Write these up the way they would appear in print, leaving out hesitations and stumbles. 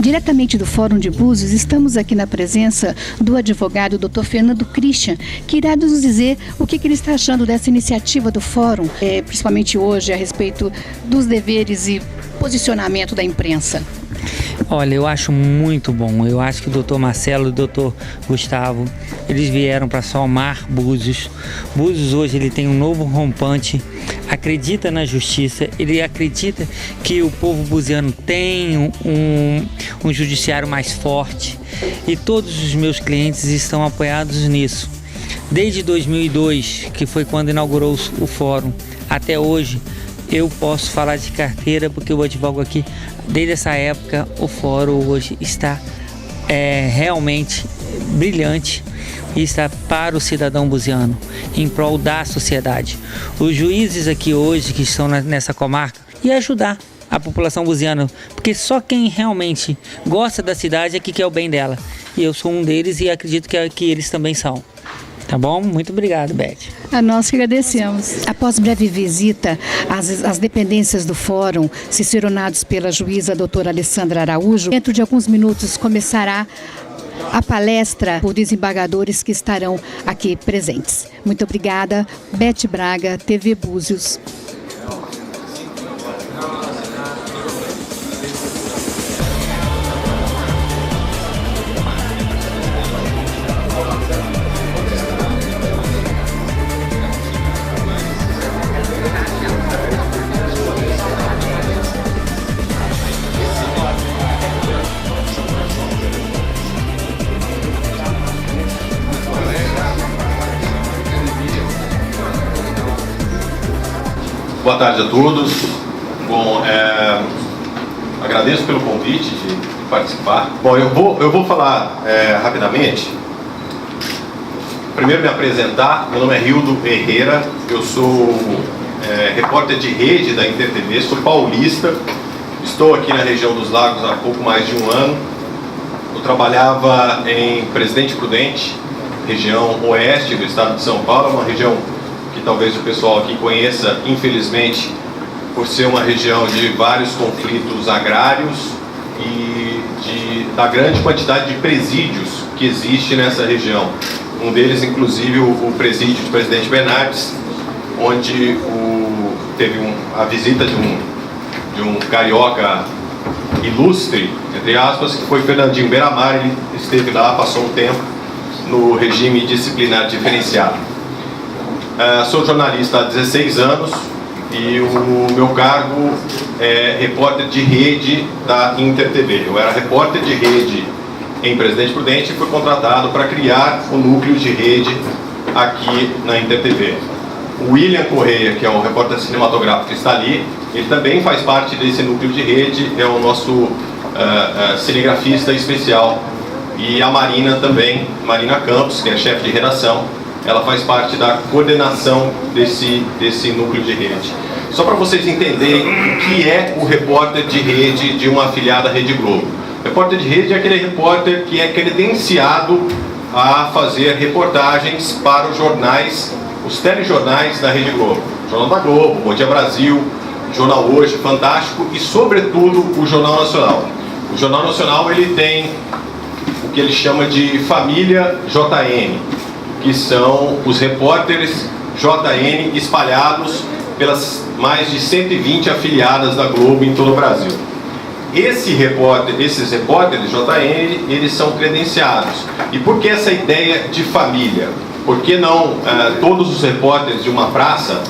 Diretamente do Fórum de Búzios, estamos aqui na presença do advogado Dr. Fernando Christian, que irá nos dizer o que ele está achando dessa iniciativa do Fórum, principalmente hoje, a respeito dos deveres e posicionamento da imprensa. Olha, eu acho muito bom. Eu acho que o Dr. Marcelo e o Dr. Gustavo, eles vieram para somar Búzios. Búzios hoje ele tem um novo rompante, acredita na justiça, ele acredita que o povo buziano tem um judiciário mais forte e todos os meus clientes estão apoiados nisso. Desde 2002, que foi quando inaugurou o fórum, até hoje, eu posso falar de carteira porque eu advogo aqui. Desde essa época, o fórum hoje está realmente brilhante e está para o cidadão buziano, em prol da sociedade. Os juízes aqui hoje que estão nessa comarca e ajudar a população buziana, porque só quem realmente gosta da cidade é que quer o bem dela. E eu sou um deles e acredito que eles também são. Tá bom? Muito obrigado, Beth. A nós que agradecemos. Após breve visita às dependências do fórum, ciceronados pela juíza doutora Alessandra Araújo, dentro de alguns minutos começará a palestra por desembargadores que estarão aqui presentes. Muito obrigada. Beth Braga, TV Búzios. Boa tarde a todos. Bom, agradeço pelo convite de participar. Bom, eu vou falar rapidamente. Primeiro me apresentar, meu nome é Rildo Herrera, eu sou repórter de rede da InterTV, sou paulista, estou aqui na região dos Lagos há pouco mais de um ano. Eu trabalhava em Presidente Prudente, região oeste do estado de São Paulo, uma região que talvez o pessoal aqui conheça, infelizmente, por ser uma região de vários conflitos agrários e da grande quantidade de presídios que existe nessa região. Um deles, inclusive, o presídio de Presidente Bernardes, onde teve a visita de um carioca ilustre, entre aspas, que foi Fernandinho Beiramar. Ele esteve lá, passou um tempo no regime disciplinar diferenciado. Sou jornalista há 16 anos e o meu cargo é repórter de rede da InterTV. Eu era repórter de rede em Presidente Prudente e fui contratado para criar o núcleo de rede aqui na InterTV. O William Correia, que é um repórter cinematográfico que está ali, ele também faz parte desse núcleo de rede, é o nosso cinegrafista especial. E a Marina também, Marina Campos, que é chefe de redação, ela faz parte da coordenação desse núcleo de rede. Só para vocês entenderem o que é o repórter de rede de uma afiliada Rede Globo. O repórter de rede é aquele repórter que é credenciado a fazer reportagens para os jornais, os telejornais da Rede Globo. Jornal da Globo, Bom Dia Brasil, Jornal Hoje, Fantástico e, sobretudo, o Jornal Nacional. O Jornal Nacional ele tem o que ele chama de família JN, que são os repórteres JN espalhados pelas mais de 120 afiliadas da Globo em todo o Brasil. Esses repórteres JN, eles são credenciados. E por que essa ideia de família? Por que não todos os repórteres de uma praça,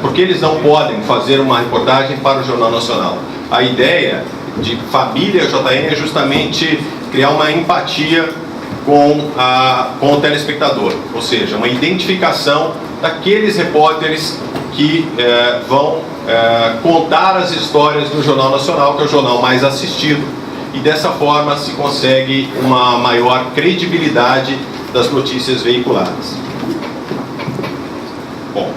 por que eles não podem fazer uma reportagem para o Jornal Nacional? A ideia de família JN é justamente criar uma empatia com o telespectador, ou seja, uma identificação daqueles repórteres que vão contar as histórias do Jornal Nacional, que é o jornal mais assistido, e dessa forma se consegue uma maior credibilidade das notícias veiculadas. Bom,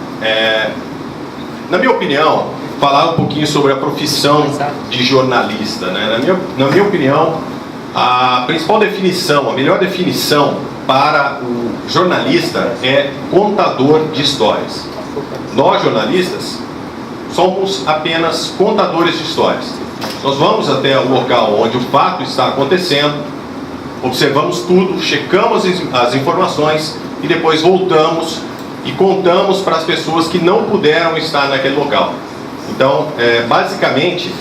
na minha opinião, falar um pouquinho sobre a profissão de jornalista, né? Na minha opinião, a principal definição, a melhor definição para o jornalista é contador de histórias. Nós, jornalistas, somos apenas contadores de histórias. Nós vamos até o local onde o fato está acontecendo, observamos tudo, checamos as informações e depois voltamos e contamos para as pessoas que não puderam estar naquele local. Então, basicamente,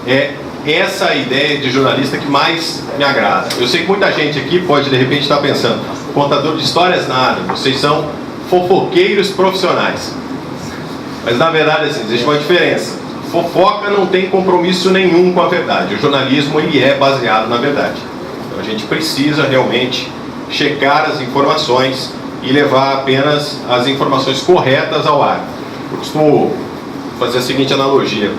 é essa a ideia de jornalista que mais me agrada. Eu sei que muita gente aqui pode, de repente, estar pensando, contador de histórias nada, vocês são fofoqueiros profissionais. Mas, na verdade, assim, existe uma diferença. Fofoca não tem compromisso nenhum com a verdade. O jornalismo, ele é baseado na verdade. Então, a gente precisa realmente checar as informações e levar apenas as informações corretas ao ar. Eu costumo fazer a seguinte analogia.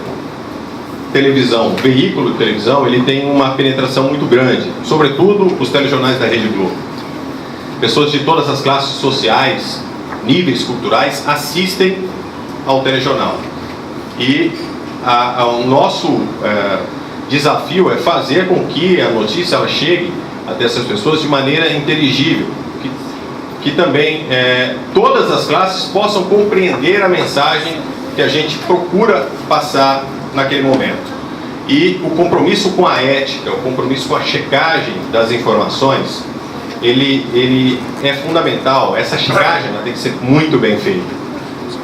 Televisão, veículo de televisão, ele tem uma penetração muito grande, sobretudo os telejornais da Rede Globo. Pessoas de todas as classes sociais, níveis culturais, assistem ao telejornal. E o nosso desafio é fazer com que a notícia ela chegue até essas pessoas de maneira inteligível, que também todas as classes possam compreender a mensagem que a gente procura passar naquele momento. E o compromisso com a ética, o compromisso com a checagem das informações, ele é fundamental. Essa checagem ela tem que ser muito bem feita.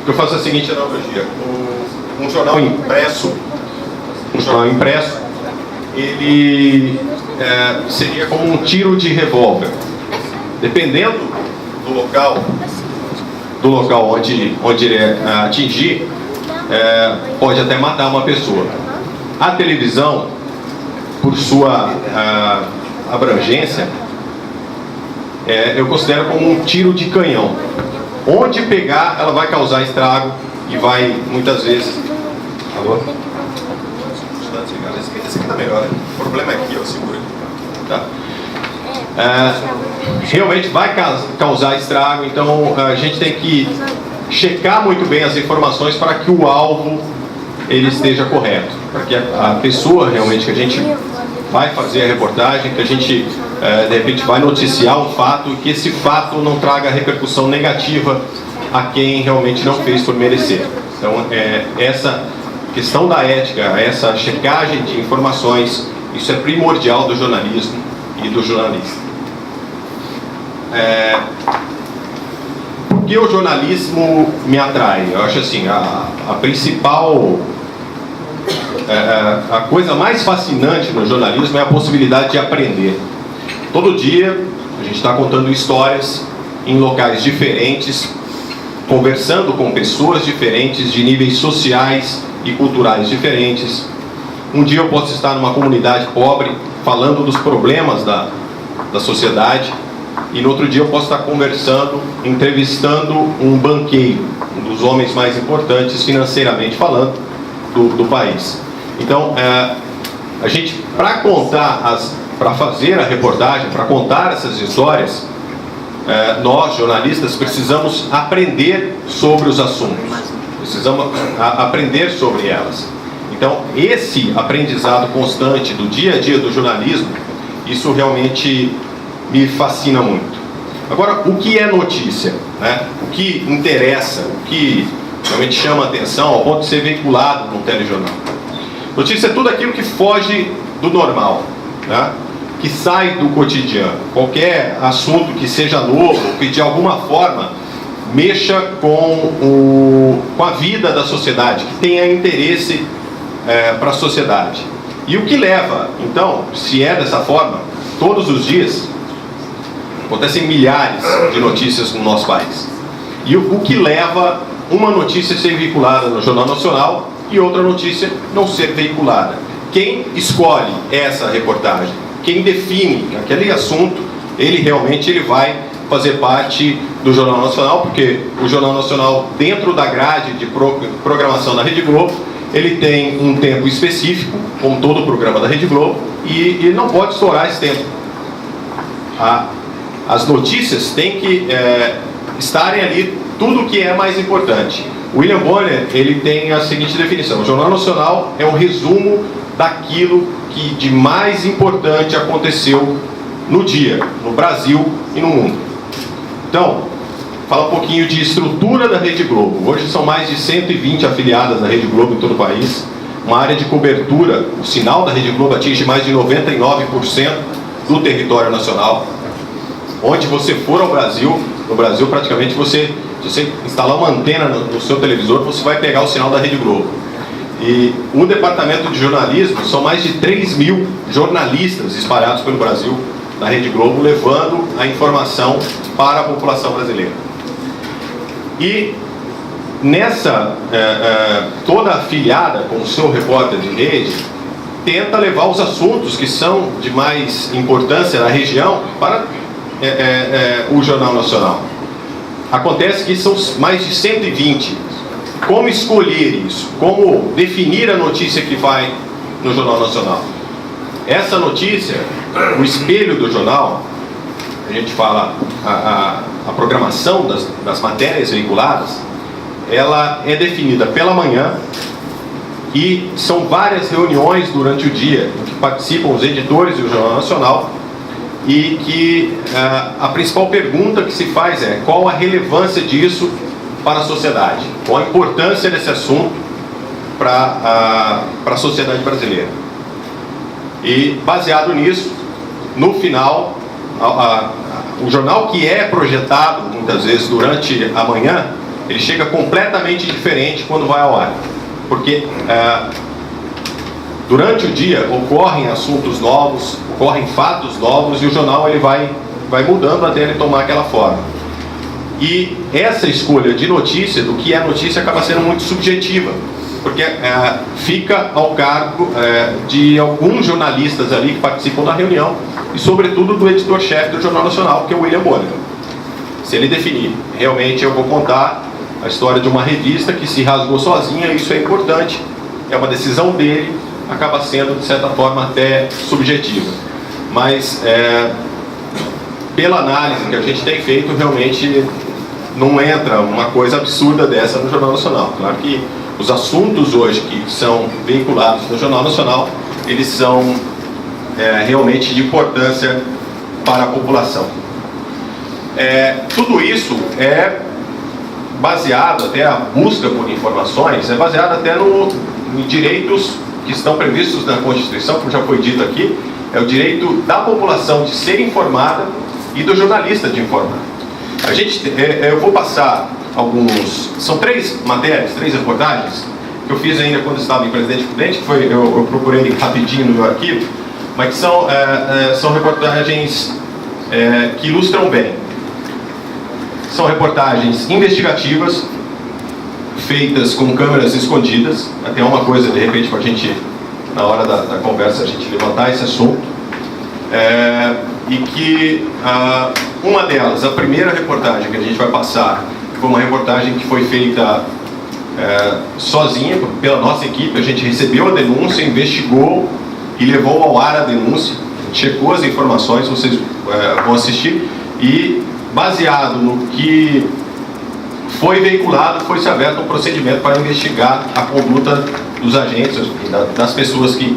Eu faço a seguinte analogia: um jornal impresso, ele seria como um tiro de revólver. Dependendo do local onde ele atingir, pode até matar uma pessoa. A televisão, por sua abrangência, eu considero como um tiro de canhão. Onde pegar, ela vai causar estrago e vai, muitas vezes... Alô? Esse aqui tá melhor, né? O problema é aqui, ó, segura aqui. Tá? Realmente vai causar estrago, então a gente tem que checar muito bem as informações para que o alvo ele esteja correto, para que a pessoa realmente que a gente vai fazer a reportagem, que a gente de repente vai noticiar um fato e que esse fato não traga repercussão negativa a quem realmente não fez por merecer. Então essa questão da ética, essa checagem de informações, isso é primordial do jornalismo e do jornalista. Por que o jornalismo me atrai? Eu acho assim, a principal, a coisa mais fascinante no jornalismo é a possibilidade de aprender. Todo dia a gente está contando histórias em locais diferentes, conversando com pessoas diferentes, de níveis sociais e culturais diferentes. Um dia eu posso estar numa comunidade pobre, falando dos problemas da sociedade, e no outro dia eu posso estar conversando, entrevistando um banqueiro, um dos homens mais importantes financeiramente falando do país. Então, a gente, para fazer a reportagem, para contar essas histórias, nós, jornalistas, precisamos aprender sobre os assuntos, precisamos aprender sobre elas. Então, esse aprendizado constante do dia a dia do jornalismo, isso realmente me fascina muito. Agora, o que é notícia? Né? O que interessa, o que realmente chama a atenção ao ponto de ser veiculado no telejornal? Notícia é tudo aquilo que foge do normal, né? Que sai do cotidiano. Qualquer assunto que seja novo, que de alguma forma mexa com a vida da sociedade, que tenha interesse para a sociedade. E o que leva, então, se é dessa forma, todos os dias acontecem milhares de notícias no nosso país. E o que leva uma notícia a ser veiculada no Jornal Nacional e outra notícia não ser veiculada? Quem escolhe essa reportagem? Quem define aquele assunto, ele vai fazer parte do Jornal Nacional, porque o Jornal Nacional, dentro da grade de programação da Rede Globo, ele tem um tempo específico, como todo o programa da Rede Globo, e ele não pode estourar esse tempo. As notícias têm que estarem ali, tudo o que é mais importante. William Bonner, ele tem a seguinte definição: o Jornal Nacional é um resumo daquilo que de mais importante aconteceu no dia, no Brasil e no mundo. Então, fala um pouquinho de estrutura da Rede Globo. Hoje são mais de 120 afiliadas da Rede Globo em todo o país. uma área de cobertura, o sinal da Rede Globo atinge mais de 99% do território nacional. Onde você for ao Brasil, no Brasil praticamente se você instalar uma antena no seu televisor, você vai pegar o sinal da Rede Globo. E o departamento de jornalismo, são mais de 3.000 jornalistas espalhados pelo Brasil, na Rede Globo, levando a informação para a população brasileira. E nessa, toda afiliada com o seu repórter de rede, tenta levar os assuntos que são de mais importância na região para o Jornal Nacional. Acontece que são mais de 120. Como escolher isso? Como definir a notícia que vai no Jornal Nacional? Essa notícia, o espelho do jornal, a gente fala a programação das matérias veiculadas, ela é definida pela manhã e são várias reuniões durante o dia em que participam os editores do Jornal Nacional e que a principal pergunta que se faz é qual a relevância disso para a sociedade, qual a importância desse assunto para a sociedade brasileira. E baseado nisso, no final, o jornal que é projetado muitas vezes durante a manhã, ele chega completamente diferente quando vai ao ar, porque durante o dia ocorrem assuntos novos, ocorrem fatos novos e o jornal ele vai mudando até ele tomar aquela forma. E essa escolha de notícia, do que é notícia, acaba sendo muito subjetiva, porque fica ao cargo de alguns jornalistas ali que participam da reunião e sobretudo do editor-chefe do Jornal Nacional, que é o William Bonner. Se ele definir, realmente eu vou contar a história de uma revista que se rasgou sozinha, isso é importante, é uma decisão dele, acaba sendo de certa forma até subjetiva, mas pela análise que a gente tem feito, realmente não entra uma coisa absurda dessa no Jornal Nacional. Claro que os assuntos hoje que são veiculados no Jornal Nacional, eles são realmente de importância para a população. Tudo isso é baseado, até a busca por informações, é baseado até em direitos que estão previstos na Constituição, como já foi dito aqui, é o direito da população de ser informada e do jornalista de informar. Eu vou passar são 3 matérias, 3 reportagens, que eu fiz ainda quando estava em Presidente Prudente, que eu procurei rapidinho no meu arquivo, mas que são reportagens que ilustram bem. São reportagens investigativas, feitas com câmeras escondidas, até uma coisa, de repente, para a gente, na hora da conversa, a gente levantar esse assunto. E que uma delas, a primeira reportagem que a gente vai passar, foi uma reportagem que foi feita sozinha, pela nossa equipe. A gente recebeu a denúncia, investigou e levou ao ar a denúncia, checou as informações, vocês vão assistir, e baseado no que foi veiculado, foi-se aberto um procedimento para investigar a conduta dos agentes, das pessoas que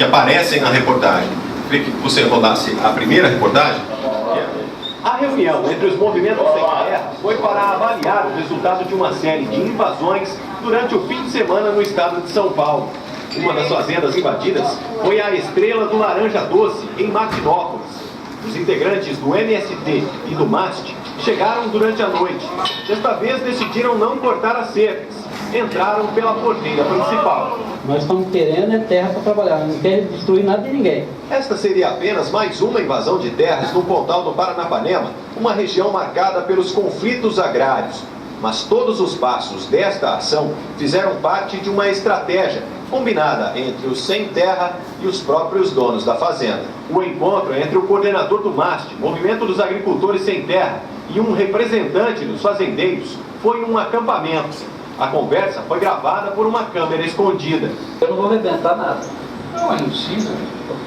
aparecem na reportagem. Queria que você rodasse a primeira reportagem. A reunião entre os movimentos sem terra foi para avaliar o resultado de uma série de invasões durante o fim de semana no estado de São Paulo. Uma das fazendas invadidas foi a Estrela do Laranja Doce, em Martinópolis. Os integrantes do MST e do MAST chegaram durante a noite. Desta vez decidiram não cortar as cercas. Entraram pela porteira principal. Nós estamos querendo terra para trabalhar, não quer destruir nada de ninguém. Esta seria apenas mais uma invasão de terras no Pontal do Paranapanema, uma região marcada pelos conflitos agrários. Mas todos os passos desta ação fizeram parte de uma estratégia combinada entre os sem terra e os próprios donos da fazenda. O encontro entre o coordenador do MAST, Movimento dos Agricultores Sem Terra, e um representante dos fazendeiros foi um acampamento. A conversa foi gravada por uma câmera escondida. Eu não vou arrebentar nada. Não, não precisa.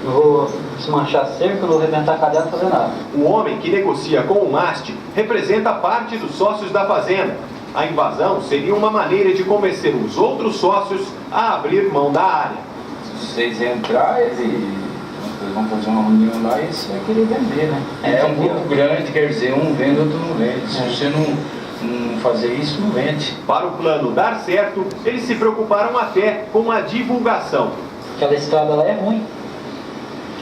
Não vou desmanchar cerca, não vou arrebentar a cadeia, não vou fazer nada. O homem que negocia com o MAST representa parte dos sócios da fazenda. A invasão seria uma maneira de convencer os outros sócios a abrir mão da área. Se vocês entrarem, eles vão fazer uma reunião lá e você vai querer vender, né? É um grupo grande, quer dizer, um vende, outro não vende. Se você não fazer isso, não vende. Para o plano dar certo, eles se preocuparam até com a divulgação. Aquela estrada lá é ruim.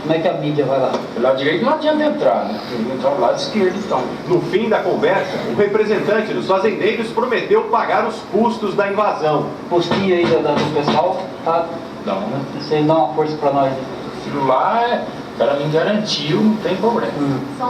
Como é que a mídia vai lá? Do lado direito não adianta entrar, né? Tem que entrar do lado esquerdo, então. No fim da conversa, o representante dos fazendeiros prometeu pagar os custos da invasão. Postinho aí do pessoal, tá? Não, né? Você dá uma força pra nós. Aquilo lá, o cara me garantiu, não tem problema.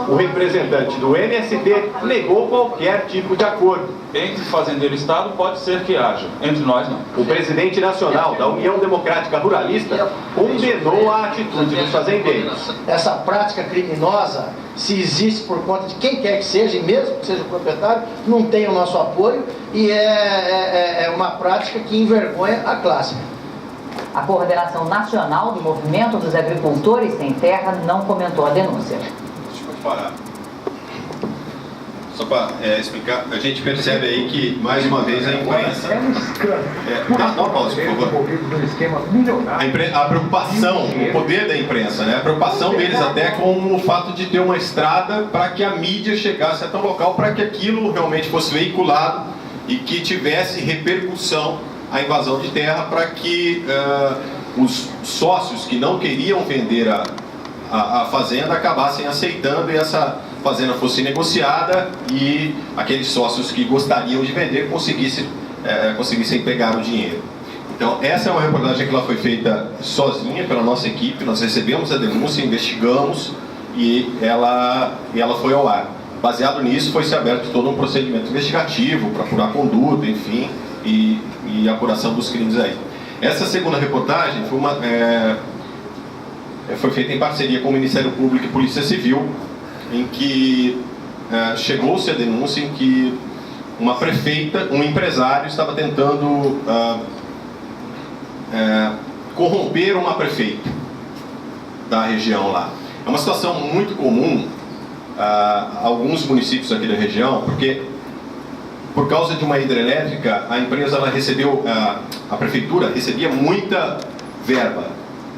O representante do MST negou qualquer tipo de acordo. Entre fazendeiro e Estado pode ser que haja, entre nós não. O presidente nacional da União Democrática Ruralista condenou a atitude dos fazendeiros. Essa prática criminosa, se existe por conta de quem quer que seja, e mesmo que seja o proprietário, não tem o nosso apoio e é uma prática que envergonha a classe. A Coordenação Nacional do Movimento dos Agricultores Sem Terra não comentou a denúncia. Deixa eu parar. Só para explicar, a gente percebe aí que, mais uma vez, a imprensa... Dá uma pausa, por favor. A preocupação, o poder da imprensa, né? A preocupação deles até com o fato de ter uma estrada para que a mídia chegasse até um local para que aquilo realmente fosse veiculado e que tivesse repercussão a invasão de terra, para que os sócios que não queriam vender a fazenda acabassem aceitando e essa fazenda fosse negociada e aqueles sócios que gostariam de vender conseguissem pegar o dinheiro. Então essa é uma reportagem que ela foi feita sozinha pela nossa equipe, nós recebemos a denúncia, investigamos e ela foi ao ar. Baseado nisso, foi-se aberto todo um procedimento investigativo para apurar conduta, enfim, e apuração dos crimes aí. Essa segunda reportagem foi feita em parceria com o Ministério Público e Polícia Civil, em que chegou-se a denúncia em que uma prefeita, um empresário, estava tentando corromper uma prefeita da região lá. É uma situação muito comum a alguns municípios aqui da região, porque por causa de uma hidrelétrica, a empresa recebeu, a prefeitura recebia muita verba,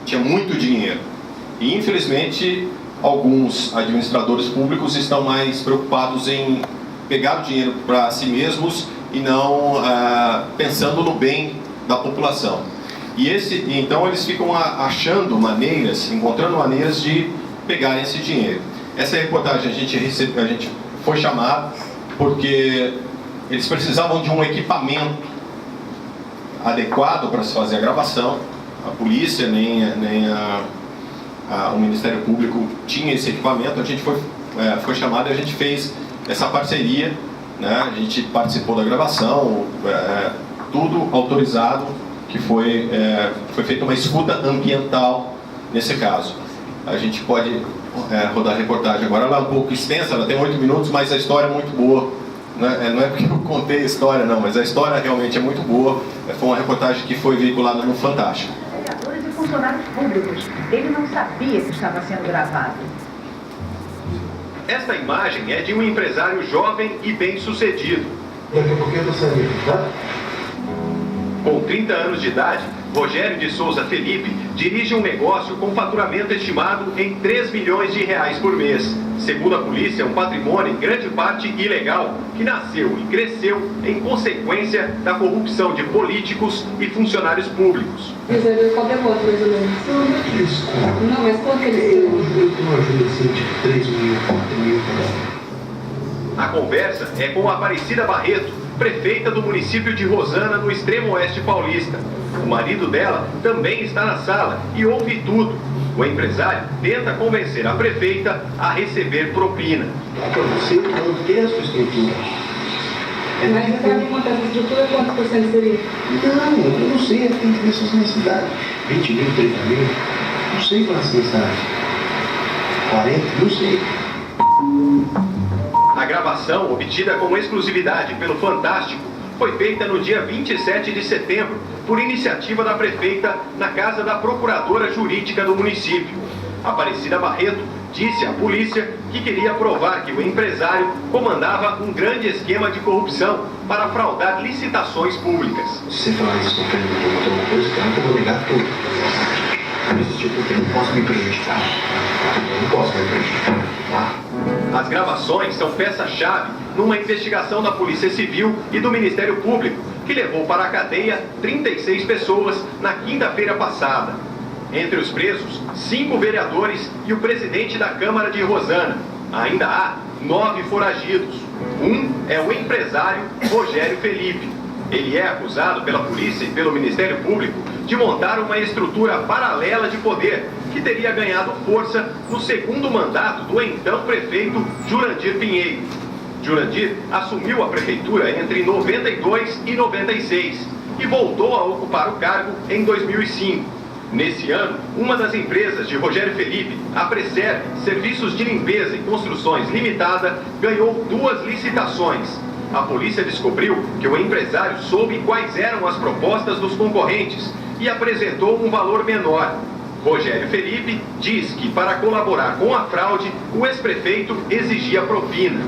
tinha muito dinheiro. E infelizmente alguns administradores públicos estão mais preocupados em pegar o dinheiro para si mesmos e não pensando no bem da população. Então eles ficam achando maneiras, encontrando maneiras de pegar esse dinheiro. Essa reportagem a gente foi chamado porque eles precisavam de um equipamento adequado para se fazer a gravação. A polícia nem o Ministério Público tinha esse equipamento. A gente foi chamado e a gente fez essa parceria, né? A gente participou da gravação, tudo autorizado, que foi feita uma escuta ambiental nesse caso. A gente pode rodar a reportagem agora. Ela é um pouco extensa, ela tem 8 minutos, mas a história é muito boa. Não é porque eu contei a história, não, mas a história realmente é muito boa. Foi uma reportagem que foi veiculada no Fantástico. Vereadores e funcionários públicos. Ele não sabia que estava sendo gravado. Esta imagem é de um empresário jovem e bem-sucedido. Daqui a pouquinho eu saio, tá? Com 30 anos de idade, Rogério de Souza Felipe dirige um negócio com faturamento estimado em 3 milhões de reais por mês. Segundo a polícia, um patrimônio em grande parte ilegal, que nasceu e cresceu em consequência da corrupção de políticos e funcionários públicos. Qualquer voto, mais ou menos. Isso. Não, mas quanto ele... Eu tenho uma ajuda assim de 3 mil, 4 mil. A conversa é com Aparecida Barreto, prefeita do município de Rosana, no extremo oeste paulista. O marido dela também está na sala e ouve tudo. O empresário tenta convencer a prefeita a receber propina. Para você manter a sua estrutura. Mas você sabe quanto essa estrutura, quantos por cento seria? Não, eu não sei, tem que ver suas necessidades. 20 mil, 30 mil, não sei qual é a necessidade. 40, não sei. A gravação, obtida com exclusividade pelo Fantástico, foi feita no dia 27 de setembro, por iniciativa da prefeita, na casa da procuradora jurídica do município. Aparecida Barreto disse à polícia que queria provar que o empresário comandava um grande esquema de corrupção para fraudar licitações públicas. Se você falar isso com o filho do alguma coisa, claro que eu vou negar tudo. Por esse tipo, eu não posso me prejudicar. Eu não posso me prejudicar, tá? As gravações são peça-chave numa investigação da Polícia Civil e do Ministério Público, que levou para a cadeia 36 pessoas na quinta-feira passada. Entre os presos, 5 vereadores e o presidente da Câmara de Rosana. Ainda há 9 foragidos. Um é o empresário Rogério Felipe. Ele é acusado pela polícia e pelo Ministério Público de montar uma estrutura paralela de poder que teria ganhado força no segundo mandato do então prefeito Jurandir Pinheiro. Jurandir assumiu a prefeitura entre 92 e 96 e voltou a ocupar o cargo em 2005. Nesse ano, uma das empresas de Rogério Felipe, a Precer Serviços de Limpeza e Construções Limitada, ganhou 2 licitações. A polícia descobriu que o empresário soube quais eram as propostas dos concorrentes e apresentou um valor menor. Rogério Felipe diz que, para colaborar com a fraude, o ex-prefeito exigia propina.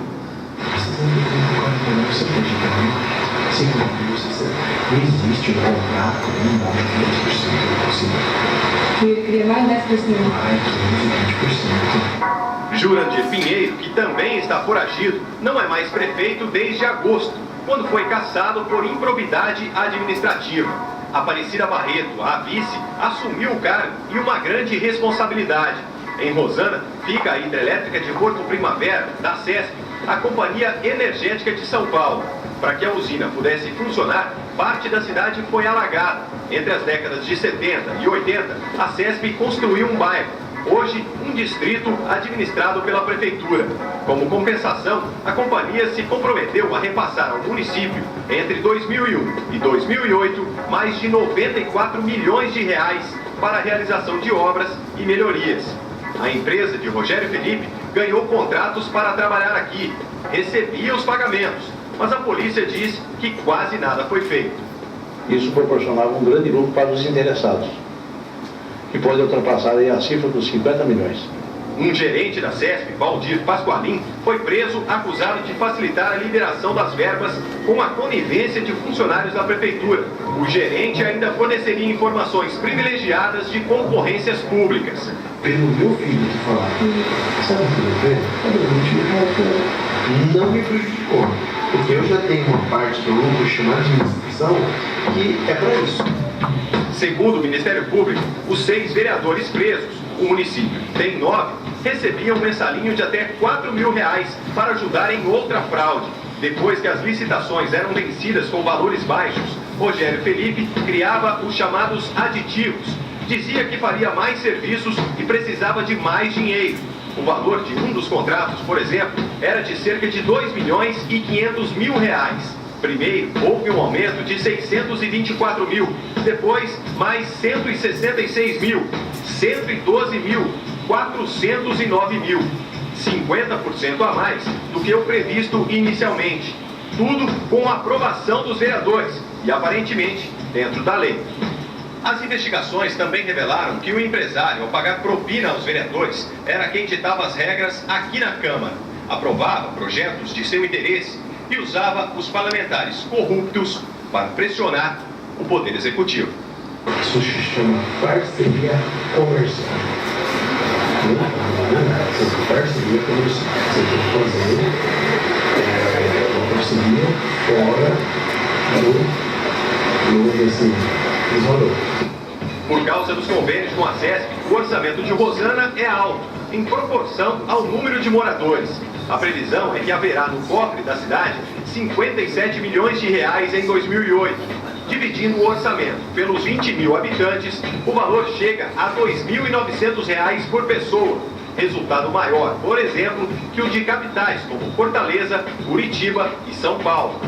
Não existe um contrato, um nome de 2%, eu queria mais 10%. Mais 15, 20%. Jurandir Pinheiro, que também está foragido, não é mais prefeito desde agosto, quando foi cassado por improbidade administrativa. Aparecida Barreto, a vice, assumiu o cargo e uma grande responsabilidade. Em Rosana, fica a hidrelétrica de Porto Primavera, da CESP, a Companhia Energética de São Paulo. Para que a usina pudesse funcionar, parte da cidade foi alagada. Entre as décadas de 70 e 80, a CESP construiu um bairro, hoje um distrito administrado pela prefeitura. Como compensação, a companhia se comprometeu a repassar ao município, entre 2001 e 2008, mais de 94 milhões de reais para a realização de obras e melhorias. A empresa de Rogério Felipe ganhou contratos para trabalhar aqui, recebia os pagamentos, mas a polícia diz que quase nada foi feito. Isso proporcionava um grande lucro para os interessados, que pode ultrapassar aí a cifra dos 50 milhões. Um gerente da CESP, Valdir Pasqualin, foi preso acusado de facilitar a liberação das verbas com a conivência de funcionários da prefeitura. O gerente ainda forneceria informações privilegiadas de concorrências públicas. Pelo meu filho te falar que, sabe o que eu não me prejudicou, porque eu já tenho uma parte do lucro chamada de administração que é para isso. Segundo o Ministério Público, os 6 vereadores presos, o município tem 9, recebiam um mensalinho de até R$4 mil para ajudar em outra fraude. Depois que as licitações eram vencidas com valores baixos, Rogério Felipe criava os chamados aditivos. Dizia que faria mais serviços e precisava de mais dinheiro. O valor de um dos contratos, por exemplo, era de cerca de R$2.500.000. Primeiro, houve um aumento de 624 mil, depois mais 166 mil, 112 mil, 409 mil, 50% a mais do que o previsto inicialmente. Tudo com a aprovação dos vereadores e, aparentemente, dentro da lei. As investigações também revelaram que o empresário, ao pagar propina aos vereadores, era quem ditava as regras aqui na Câmara. Aprovava projetos de seu interesse e usava os parlamentares corruptos para pressionar o Poder Executivo. Isso se chama parceria comercial. Essa parceria comercial. Você tem que fazer uma parceria fora do valor. Por causa dos convênios com a CESP, o orçamento de Rosana é alto, em proporção ao número de moradores. A previsão é que haverá no cofre da cidade 57 milhões de reais em 2008. Dividindo o orçamento pelos 20 mil habitantes, o valor chega a R$2.900 por pessoa. Resultado maior, por exemplo, que o de capitais como Fortaleza, Curitiba e São Paulo.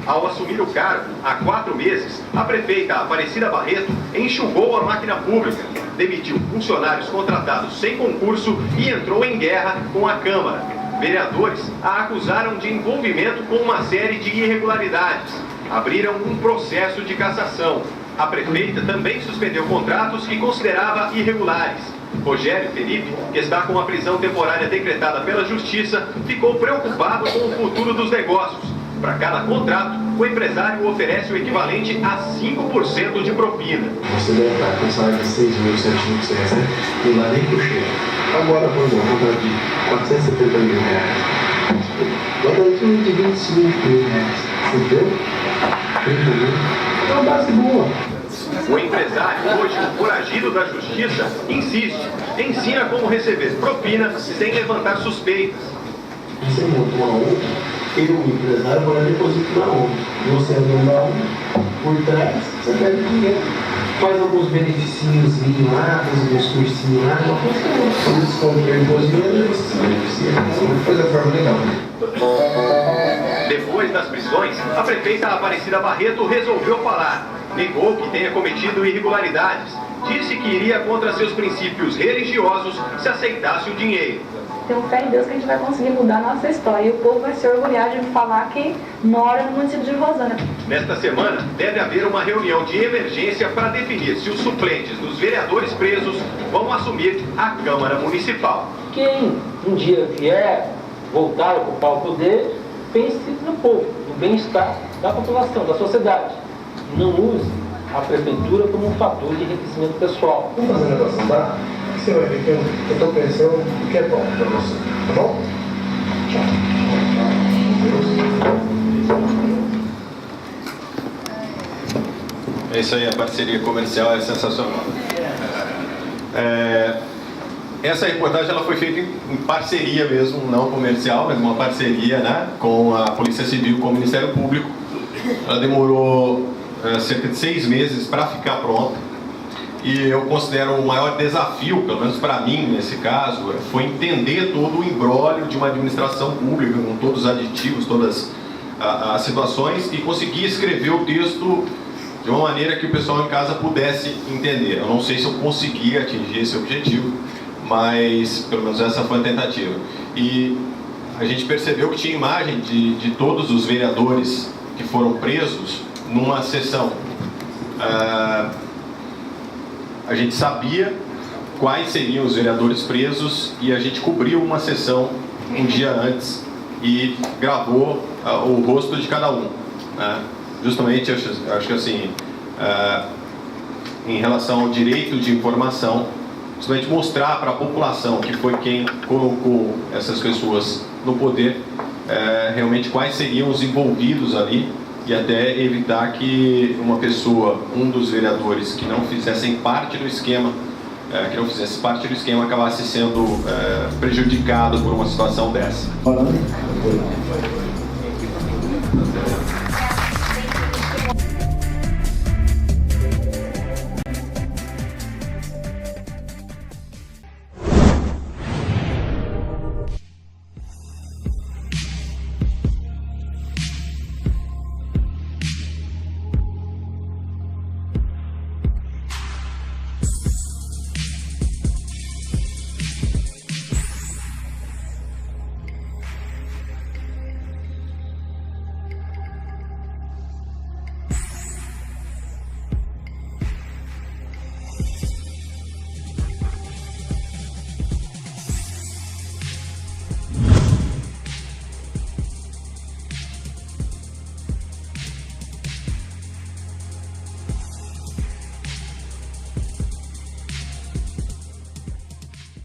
Ao assumir o cargo, há 4 meses, a prefeita Aparecida Barreto enxugou a máquina pública, demitiu funcionários contratados sem concurso e entrou em guerra com a Câmara. Vereadores a acusaram de envolvimento com uma série de irregularidades. Abriram um processo de cassação. A prefeita também suspendeu contratos que considerava irregulares. Rogério Felipe, que está com a prisão temporária decretada pela Justiça, ficou preocupado com o futuro dos negócios. Para cada contrato, o empresário oferece o equivalente a 5% de propina. Você deve estar com um salário de 6 mil, 7 mil que você recebe, não dá nem pro cheiro. Agora, por exemplo, um contrato de 470 mil reais. Bota aí de 25 mil reais. Entendeu? 30 mil. É uma base boa. O empresário, hoje foragido da justiça, insiste, ensina como receber propina sem levantar suspeitas. Você monta uma ONG, ele, o empresário, vai depositar na ONG. Você é dono da ONG, por trás, você pega dinheiro. Faz alguns benefícios lá, faz alguns cursinhos lá, você desconta o imposto e você se beneficia. É uma coisa forma legal. Depois das prisões, a prefeita Aparecida Barreto resolveu falar. Negou que tenha cometido irregularidades. Disse que iria contra seus princípios religiosos se aceitasse o dinheiro. Tenho fé em Deus que a gente vai conseguir mudar a nossa história. E o povo vai se orgulhar de falar que mora no município de Rosana. Nesta semana, deve haver uma reunião de emergência para definir se os suplentes dos vereadores presos vão assumir a Câmara Municipal. Quem um dia vier voltar a ocupar o poder, pense no povo, no bem-estar da população, da sociedade. Não use a prefeitura como um fator de enriquecimento pessoal. Vamos fazer um negócio, tá? Você vai ver que eu estou pensando o que é bom para você, tá bom? Tchau. É isso aí, a parceria comercial é sensacional. Essa reportagem ela foi feita em parceria mesmo, não comercial, mas uma parceria, né, com a Polícia Civil, com o Ministério Público. Ela demorou cerca de 6 meses para ficar pronta. E eu considero o maior desafio, pelo menos para mim nesse caso, foi entender todo o imbróglio de uma administração pública, com todos os aditivos, todas as situações, e conseguir escrever o texto de uma maneira que o pessoal em casa pudesse entender. Eu não sei se eu consegui atingir esse objetivo, mas pelo menos essa foi a tentativa. E a gente percebeu que tinha imagem de todos os vereadores que foram presos numa sessão. A gente sabia quais seriam os vereadores presos e a gente cobriu uma sessão um dia antes e gravou o rosto de cada um, né? Justamente, acho que assim, em relação ao direito de informação, justamente mostrar para a população que foi quem colocou essas pessoas no poder, realmente quais seriam os envolvidos ali, e até evitar que uma pessoa, um dos vereadores que não fizessem parte do esquema, acabasse sendo prejudicado por uma situação dessa.